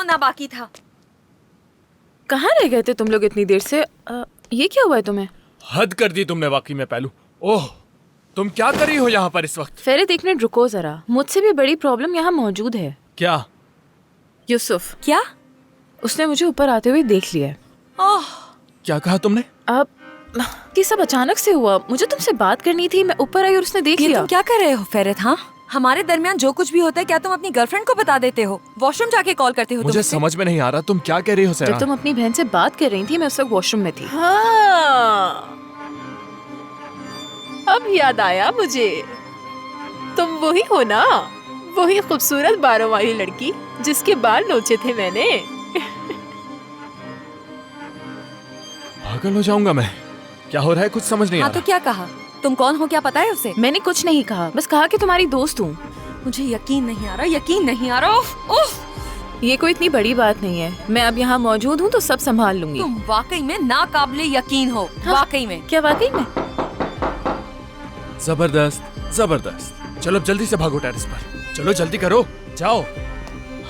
होना बाकी था। कहाँ रह गए थे तुम लोग इतनी देर से? ये क्या हुआ है तुम्हें? हद कर दी तुमने वाकई में पहलू। ओह, तुम क्या कर रही हो यहाँ पर इस वक्त? फेरित एक मिनट रुको जरा, मुझसे भी बड़ी प्रॉब्लम यहाँ मौजूद है। क्या? यूसुफ। क्या? उसने मुझे ऊपर आते हुए देख लिया है। ओह, क्या कहा तुमने? अब ये सब अचानक से हुआ, मुझे तुमसे बात करनी थी, मैं ऊपर आई और उसने देख ये लिया। तुम क्या कर रहे हो फेरित? हाँ, हमारे दरमियान जो कुछ भी होता है क्या तुम अपनी गर्लफ्रेंड को बता देते हो? वॉशरूम जाके कॉल करते हो? मुझे समझ में नहीं आ रहा तुम क्या कह रही हो जब सहरा। तुम अपनी बहन से बात कर रही थी मैं उस वक्त वॉशरूम में थी। हाँ, अब याद आया मुझे, तुम वही हो ना, वही खूबसूरत बालों वाली लड़की जिसके बाल नोचे थे मैंने। पागल हो जाऊंगा मैं। क्या हो रहा है, कुछ समझ नहीं आ हाँ तो रहा। क्या कहा? तुम कौन हो क्या पता है उसे? मैंने कुछ नहीं कहा, बस कहा कि तुम्हारी दोस्त हूँ। मुझे यकीन नहीं आ रहा, यकीन नहीं आ रहा। उफ, उफ। ये कोई इतनी बड़ी बात नहीं है, मैं अब यहाँ मौजूद हूँ तो सब संभाल लूंगी। तुम वाकई में नाकाबिले यकीन हो। हाँ। वाकई में। क्या वाकई में? जबरदस्त जबरदस्त। चलो अब जल्दी से भागो टेरेस पर, चलो जल्दी करो, जाओ।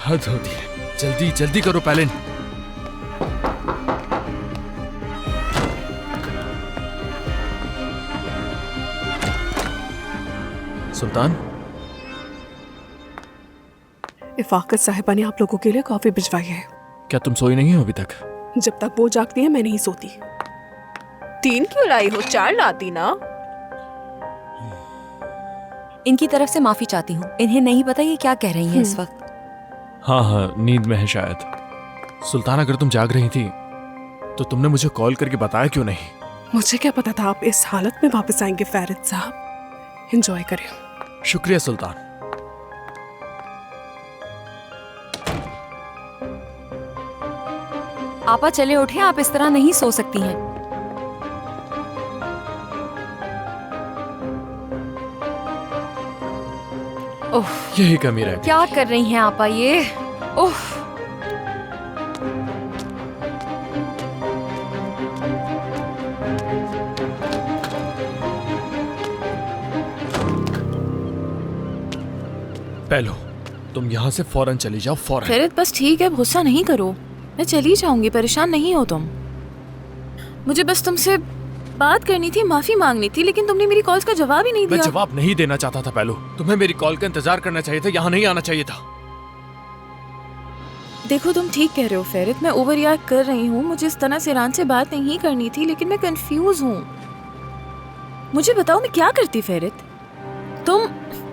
हद होती है, जल्दी जल्दी करो पैलिन। सुल्तान, इफाकत साहिबा ने आप लोगों के लिए कॉफी भिजवाई है। क्या तुम सोई नहीं हो अभी तक? जब तक वो जागती है मैं नहीं सोती। 3 क्यों लाई हो, 4 लाती ना। इनकी तरफ से माफी चाहती हूँ, इन्हें नहीं पता ये क्या कह रही हैं इस वक्त। हाँ हाँ, नींद में है शायद। सुल्तान, अगर तुम जाग रही थी तो तुमने मुझे कॉल करके बताया क्यों नहीं? मुझे क्या पता था आप इस हालत में वापस आएंगे फैरिद साहब। एंजॉय करें। शुक्रिया सुल्तान। आपा चले उठे, आप इस तरह नहीं सो सकती हैं। ओह, यही कमी रह गई। क्या कर रही हैं आपा ये? ओह, पहलो, तुम यहाँ से फौरन चली जाओ, फौरन। फेरित बस ठीक है, अब गुस्सा नहीं करो, मैं चली जाऊंगी, परेशान नहीं हो तुम। मुझे बस तुमसे बात करनी थी, माफी मांगनी थी, लेकिन तुमने मेरी कॉल्स का जवाब ही नहीं मैं दिया। जवाब नहीं देना चाहता था पहलू, तुम्हें मेरी कॉल का इंतजार करना चाहिए था, यहाँ नहीं आना चाहिए था। देखो तुम ठीक कह रहे हो फेरित, मैं ओवर रिएक्ट कर रही हूँ, मुझे इस तरह से ईरान से बात नहीं करनी थी, लेकिन मैं कंफ्यूज हूँ। मुझे बताओ मैं क्या करती फेरित? तुम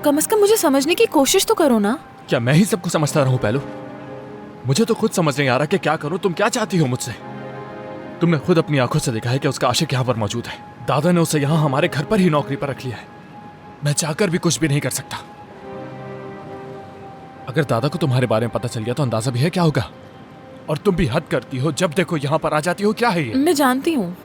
कम से कम मुझे समझने की कोशिश तो करो ना। क्या मैं ही सबको समझता रहूं पहलू? मुझे तो खुद समझ नहीं आ रहा कि क्या करूं। तुम क्या चाहती हो मुझसे? तुमने खुद अपनी आंखों से देखा है कि उसका आशिक यहाँ पर मौजूद है। दादा ने उसे यहाँ हमारे घर पर ही नौकरी पर रख लिया है। मैं चाहकर भी कुछ भी नहीं कर सकता। अगर दादा को तुम्हारे बारे में पता चल गया तो अंदाजा भी है क्या होगा। और तुम भी हद करती हो, जब देखो यहाँ पर आ जाती हो। क्या है ये? मैं जानती हूँ,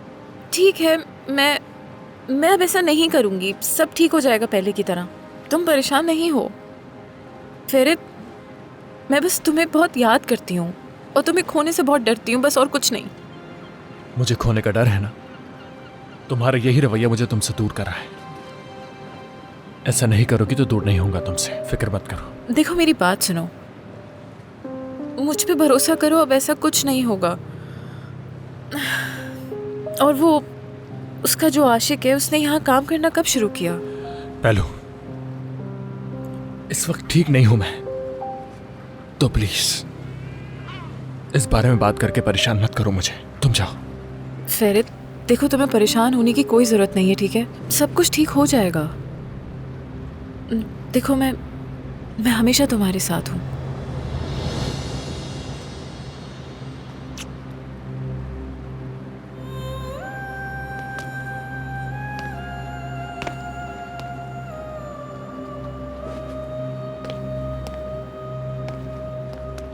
ठीक है, मैं अब ऐसा नहीं करूँगी, सब ठीक हो जाएगा पहले की तरह, तुम परेशान नहीं हो। फेरित, मैं बस तुम्हें बहुत याद करती हूँ और तुम्हें खोने से बहुत डरती हूँ, बस और कुछ नहीं। मुझे खोने का डर है ना? तुम्हारा यही रवैया मुझे तुमसे दूर कर रहा है। ऐसा नहीं करोगी तो दूर नहीं होऊंगा तुमसे, फिक्र मत करो। देखो मेरी बात सुनो, मुझ पे भरोसा करो, अब ऐसा कुछ नहीं होगा। और वो उसका जो आशिक है, उसने यहाँ काम करना कब शुरू किया? पहलू, इस वक्त ठीक नहीं हूं मैं, तो प्लीज इस बारे में बात करके परेशान मत करो मुझे। तुम जाओ। फेरित, देखो तुम्हें परेशान होने की कोई जरूरत नहीं है, ठीक है? सब कुछ ठीक हो जाएगा। देखो मैं हमेशा तुम्हारे साथ हूँ।